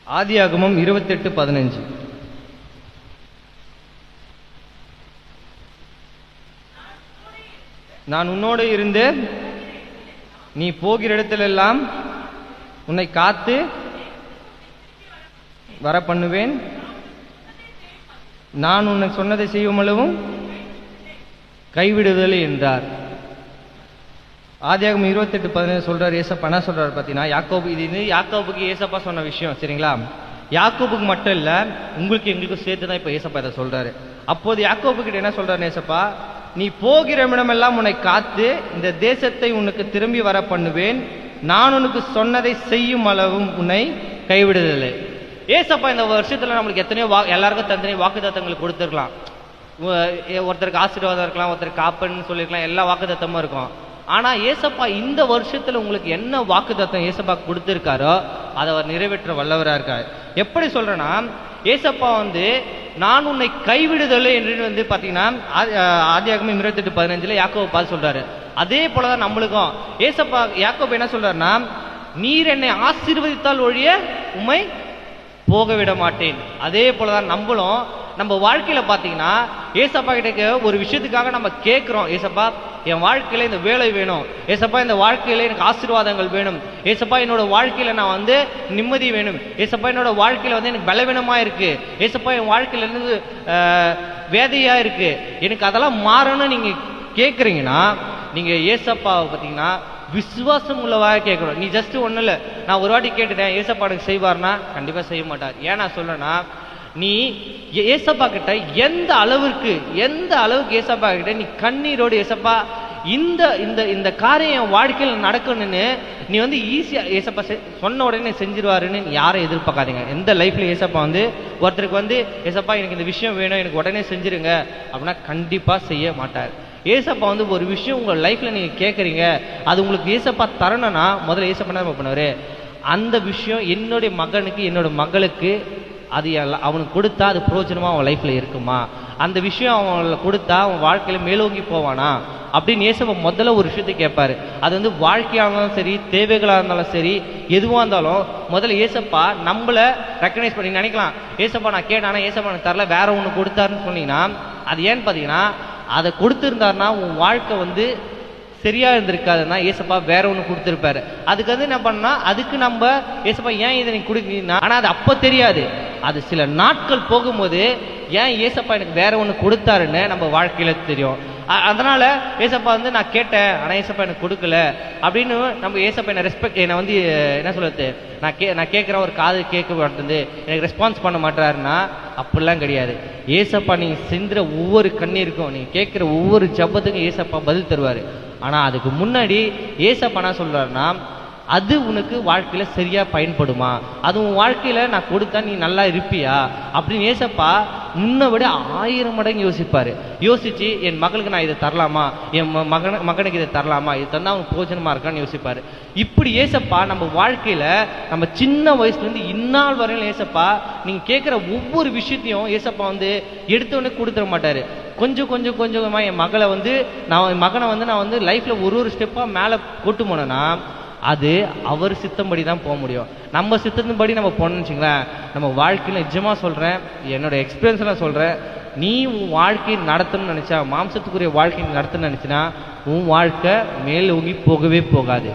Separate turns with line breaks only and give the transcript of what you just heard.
ஆதியாகமம் 28:15. நான் உன்னோடு இருந்து நீ போகிற இடத்திலெல்லாம் உன்னை காத்து வர பண்ணுவேன். நான் உன்னை சொன்னதை செய்யும் அளவும் கைவிடுதலை என்றார். ஆதியாகமம் 28:15 சொல்றாரு. ஏசப்பா என்ன சொல்றாரு பார்த்தீங்கன்னா, யாக்கோபு, இது யாக்கோபுக்கு ஏசப்பா சொன்ன விஷயம், சரிங்களா? யாக்கோபுக்கு மட்டும் இல்ல, உங்களுக்கு எங்களுக்கும் சேர்த்து தான் இப்ப ஏசப்பா இதை சொல்றாரு. அப்போது யாக்கோபு கிட்ட என்ன சொல்றாரு ஏசப்பா, நீ போகிற இடமெல்லாம் உன்னை காத்து இந்த தேசத்தை உனக்கு திரும்பி வர பண்ணுவேன். நான் உனக்கு சொன்னதை செய்யும் அளவும் உன்னை கைவிடுதலை. ஏசப்பா இந்த வருஷத்துல நம்மளுக்கு எத்தனையோ எல்லாருக்கும் தந்தனையோ வாக்குத்தத்தங்களை கொடுத்துருக்கலாம். ஒருத்தருக்கு ஆசீர்வாதம் இருக்கலாம், ஒருத்தருக்கு காப்பன்னு சொல்லியிருக்கலாம், எல்லா வாக்குத்தத்தமும் இருக்கும். ஆனா ஏசப்பா இந்த வருஷத்துல உங்களுக்கு என்ன வாக்குத்தத்தம் ஏசப்பா கொடுத்திருக்காரோ அதை அவர் நிறைவேற்ற வல்லவரா இருக்காரு. எப்படி சொல்றேன்னா, ஏசப்பா நான் உன்னை கைவிடுதலை என்று பாத்தீங்கன்னா ஆதியாகமம் 28:15 யாக்கோபு பார்த்து சொல்றாரு. அதே போலதான் நம்மளுக்கும் ஏசப்பா யாக்கோபு என்ன சொல்றாருன்னா, நீர் என்னை ஆசீர்வதித்தால் ஒழிய உம்மை போக விட மாட்டேன். அதே போலதான் நம்மளும் நம்ம வாழ்க்கையில பாத்தீங்கன்னா ஏசப்பா கிட்ட ஒரு விஷயத்துக்காக நம்ம கேட்கிறோம். ஏசப்பா என் வாழ்க்கையில இந்த வேலை வேணும், ஏசப்பா இந்த வாழ்க்கையில எனக்கு ஆசீர்வாதங்கள் வேணும், ஏசப்பா என்னோட வாழ்க்கையில நான் நிம்மதி வேணும், ஏசப்பா என்னோட வாழ்க்கையில எனக்கு பலவீனமா இருக்கு, ஏசப்பா என் வாழ்க்கையில இருந்து வேதையா இருக்கு, எனக்கு அதெல்லாம் மாறணும்னு நீங்க கேட்குறீங்கன்னா, நீங்க ஏசப்பாவை பார்த்தீங்கன்னா விசுவாசம் உள்ளவாக கேட்கணும். நீ ஜஸ்ட் ஒன்றும் இல்லை, நான் ஒரு வாட்டி கேட்டுட்டேன் ஏசப்பா எனக்கு செய்வார்னா கண்டிப்பாக செய்ய மாட்டார். ஏன் நான் சொல்றேன்னா, நீ ஏசப்பா கிட்ட எந்த அளவுக்கு ஏசப்பா கிட்ட நீ கண்ணீரோடு ஏசப்பா இந்த இந்த இந்த காரியம் என் வாழ்க்கையில் நடக்கணும்னு நீ ஈஸியா ஏசப்பா சொன்ன உடனே செஞ்சிருவாருன்னு யாரும் எதிர்பார்க்காதீங்க. எந்த லைஃப்ல ஏசப்பா ஒருத்தருக்கு ஏசப்பா எனக்கு இந்த விஷயம் வேணும், எனக்கு உடனே செஞ்சிருங்க அப்படின்னா கண்டிப்பா செய்ய மாட்டார். ஏசப்பா ஒரு விஷயம் உங்க லைஃப்ல நீங்க கேட்குறீங்க, அது உங்களுக்கு ஏசப்பா தரணும்னா முதல்ல ஏசப்பா என்ன பண்ணுவாரு, அந்த விஷயம் என்னுடைய மகனுக்கு என்னோட மகளுக்கு அது அவனுக்கு கொடுத்தா அது பிரயோஜனமா அவன் லைஃப்ல இருக்குமா, அந்த விஷயம் அவன் கொடுத்தா அவன் வாழ்க்கையில மேலோங்கி போவானா அப்படின்னு ஏசப்பா முதல்ல ஒரு விஷயத்தை கேட்பாரு. அது வாழ்க்கையாக இருந்தாலும் சரி, தேவைகளாக இருந்தாலும் சரி, எதுவாக இருந்தாலும் முதல்ல ஏசப்பா நம்மள ரெக்கக்னைஸ் பண்ணி நினைக்கலாம். ஏசப்பா நான் கேட்டானா ஏசப்பா எனக்கு தரல, வேற ஒன்று கொடுத்தாருன்னு சொன்னீங்கன்னா அது ஏன்னு பார்த்தீங்கன்னா, அதை கொடுத்துருந்தாருன்னா உன் வாழ்க்கை சரியா இருந்திருக்காதுன்னா ஏசப்பா வேற ஒன்று கொடுத்துருப்பாரு. அதுக்கு என்ன பண்ணா, அதுக்கு நம்ம ஏசப்பா ஏன் இதை நீங்க கொடுக்கீங்கன்னா, ஆனா அது அப்ப தெரியாது, அது சில நாட்கள் போகும்போது ஏன் ஏசப்பா எனக்கு வேற ஒன்று கொடுத்தாருன்னு நம்ம வாழ்க்கையில தெரியும். அதனால ஏசப்பா நான் கேட்டேன் ஆனா ஏசப்பா எனக்கு கொடுக்கல அப்படின்னு நம்ம ஏசப்பா என்ன ரெஸ்பெக்ட் என்ன என்ன சொல்றது, நான் கேட்குறேன் ஒரு காது கேட்க மாட்டேங்குது, எனக்கு ரெஸ்பான்ஸ் பண்ண மாட்டாருன்னா அப்படிலாம் கிடையாது. ஏசப்பா நீங்க செஞ்சுற ஒவ்வொரு கண்ணீருக்கும், நீங்க கேட்குற ஒவ்வொரு ஜபத்துக்கும் ஏசப்பா பதில் தருவாரு. ஆனா அதுக்கு முன்னாடி ஏசப்பா என்ன சொல்றாருன்னா, அது உனக்கு வாழ்க்கையில சரியா பயன்படுமா, அது உன் வாழ்க்கையில நான் கொடுத்தா நீ நல்லா இருப்பியா அப்படின்னு ஏசப்பா முன்ன விட 1000 மடங்கு யோசிப்பாரு. யோசிச்சு என் மகளுக்கு நான் இதை தரலாமா, என் மகனுக்கு இதை தரலாமா, இது தந்தா அவனுக்கு பிரோஜனமா இருக்கான்னு யோசிப்பாரு. இப்படி ஏசப்பா நம்ம வாழ்க்கையில நம்ம சின்ன வயசுல இருந்து இந்நாள் வரையிலும் ஏசப்பா நீங்க கேட்கிற ஒவ்வொரு விஷயத்தையும் ஏசப்பா எடுத்தோடனே கொடுத்துட மாட்டாரு. கொஞ்சம் கொஞ்சம் கொஞ்சமா என் மகளை என் மகனை நான் லைஃப்ல ஒரு ஸ்டெப்பா மேல கொட்டு போனேன்னா அது அவர் சித்தம்படி தான் போக முடியும். நம்ம சித்தத்தின்படி நம்ம போனோம்னு வச்சுங்களேன், நம்ம வாழ்க்கையில நிஜமா சொல்றேன், என்னோட எக்ஸ்பீரியன்ஸ் நான் சொல்றேன், நீ உன் வாழ்க்கையை நடத்தணும்னு நினைச்சா, மாம்சத்துக்குரிய வாழ்க்கையை நடத்தணும்னு நினைச்சினா உன் வாழ்க்கை மேலோங்கி போகவே போகாது.